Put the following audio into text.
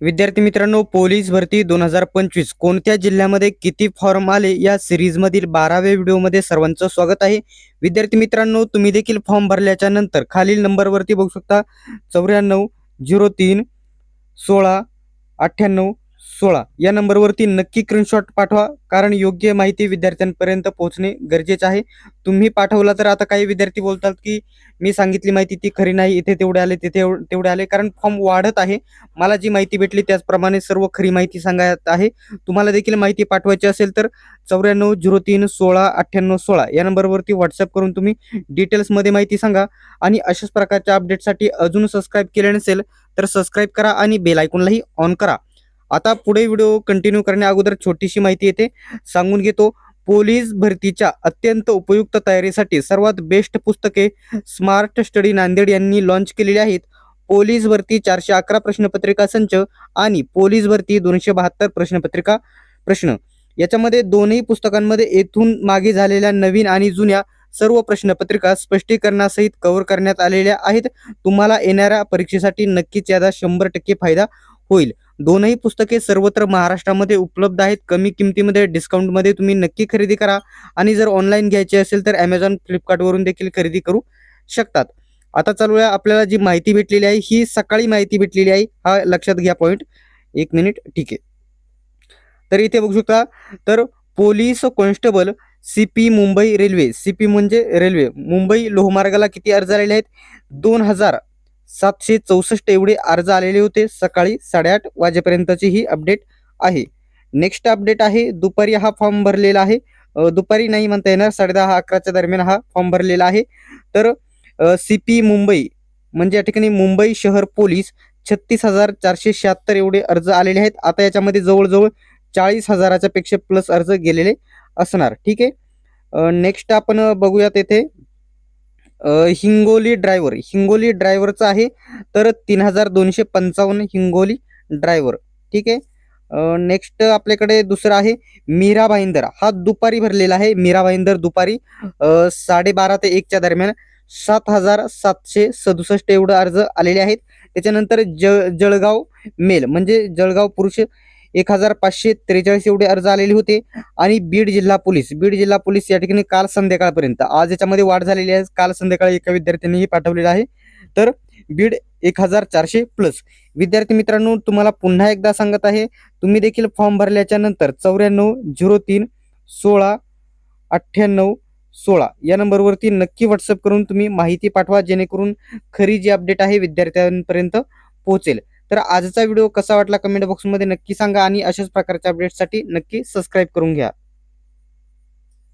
विद्यार्थी मित्रांनो, पोलीस भरती 2025 कोणत्या जिल्ह्यामध्ये किती फॉर्म आले या सिरीजमधील 12व्या व्हिडिओमध्ये सर्वांचं स्वागत आहे। विद्यार्थी मित्रांनो, तुम्ही देखील फॉर्म भरल्याच्या नंतर खालील नंबरवरती बघू शकता 94 03 16 98 16 या नंबरवरती नक्की स्क्रीनशॉट पाठवा, कारण योग्य माहिती विद्यार्थ्यांपर्यंत पोहोचणे गरजेचे आहे। तुम्ही पाठवला तर आता काही विद्यार्थी बोलतात की मी सांगितली माहिती ती खरी नाही, इथे तेवढे आले तिथे तेवढे आले, कारण फॉर्म वाढत आहे। मला जी माहिती भेटली त्याचप्रमाणे सर्व खरी माहिती सांगत आहे। तुम्हाला देखील माहिती पाठवायची असेल तर 94 03 16 98 16 या नंबरवरती व्हॉट्सअप करून तुम्ही डिटेल्समध्ये माहिती सांगा। आणि अशाच प्रकारच्या अपडेटसाठी अजून सबस्क्राईब केले नसेल तर सबस्क्राईब करा आणि बेल आयकॉनलाही ऑन करा। आता पुढे व्हिडिओ कंटिन्यू करण्या अगोदर छोटीशी माहिती येते सांगून घेतो। पोलीस भरतीच्या अत्यंत उपयुक्त तयारीसाठी सर्वात बेस्ट पुस्तके स्मार्ट स्टडी नांदेड यांनी लॉन्च केलेली आहेत। पोलीस भरती 411 प्रश्नपत्रिका संच आणि पोलीस भरती 272 प्रश्नपत्रिका प्रश्न याच्यामध्ये दोन्ही पुस्तकांमध्ये येथून मागे झालेल्या नवीन आणि जुन्या सर्व प्रश्नपत्रिका स्पष्टीकरणासहित कव्हर करण्यात आलेल्या आहेत। तुम्हाला येणाऱ्या परीक्षेसाठी नक्कीच याचा 100% फायदा होईल। दोनही पुस्तके सर्वत्र महाराष्ट्रामध्ये उपलब्ध आहेत। कमी किमतीमध्ये डिस्काउंटमध्ये तुम्ही नक्की खरेदी करा आणि जर ऑनलाईन घ्यायचे असेल तर Amazon फ्लिपकार्ट वरून देखील खरेदी करू शकतात। आता चालूया, आपल्याला जी माहिती भेटलेली आहे ही सकाळी माहिती भेटलेली आहे, हा लक्षात घ्या पॉइंट। एक मिनिट, ठीक आहे। तर इथे बघू शकता, तर police constable CP Mumbai railway, CP म्हणजे रेल्वे, मुंबई लोहमार्गाला किती अर्ज आलेले आहेत? 2764 एवढे अर्ज आलेले होते सकाळी 8:30 वाजेपर्यंतची ही अपडेट आहे। नेक्स्ट अपडेट आहे, दुपारी हा फॉर्म भरलेला आहे, दुपारी नाही म्हणता येणार, 10:30 11च्या दरम्यान हा फॉर्म भरलेला आहे। तर सीपी मुंबई म्हणजे या ठिकाणी मुंबई शहर पोलीस 36,476 एवढे अर्ज आलेले आहेत। आता याच्यामध्ये जवळजवळ 40,000च्या पेक्षा प्लस अर्ज गेलेले असणार, ठीक आहे। नेक्स्ट आपण बघूयात येथे हिंगोली हिंगोली ड्रायव्हरचा आहे, तर 3,255 हिंगोली ड्रायव्हर, ठीक आहे। नेक्स्ट आपल्याकडे दुसरा आहे मीरा भाईंदर, हा दुपारी भरलेला आहे। मीरा भाईंदर दुपारी 12:30 ते 1च्या दरम्यान 7,767 एवढे अर्ज आलेले आहेत। त्याच्यानंतर जळगाव मेल म्हणजे जळगाव पुरुष 1,543 एवढे अर्ज आलेले होते। आणि बीड जिल्हा पोलीस या ठिकाणी काल संध्याकाळपर्यंत, आज याच्यामध्ये वाढ झालेली आहे, काल संध्याकाळी एका विद्यार्थ्यांनीही पाठवलेलं आहे, तर बीड 1,400 प्लस। विद्यार्थी मित्रांनो, तुम्हाला पुन्हा एकदा सांगत आहे, तुम्ही देखील फॉर्म भरल्याच्या नंतर 94 03 16 98 16 या नंबरवरती नक्की व्हॉट्सअप करून तुम्ही माहिती पाठवा, जेणेकरून खरी जी अपडेट आहे विद्यार्थ्यांपर्यंत पोहोचेल। तर आजचा व्हिडिओ कसा वाटला कमेंट बॉक्समध्ये नक्की सांगा आणि अशाच प्रकारच्या अपडेटसाठी नक्की सबस्क्राईब करून घ्या।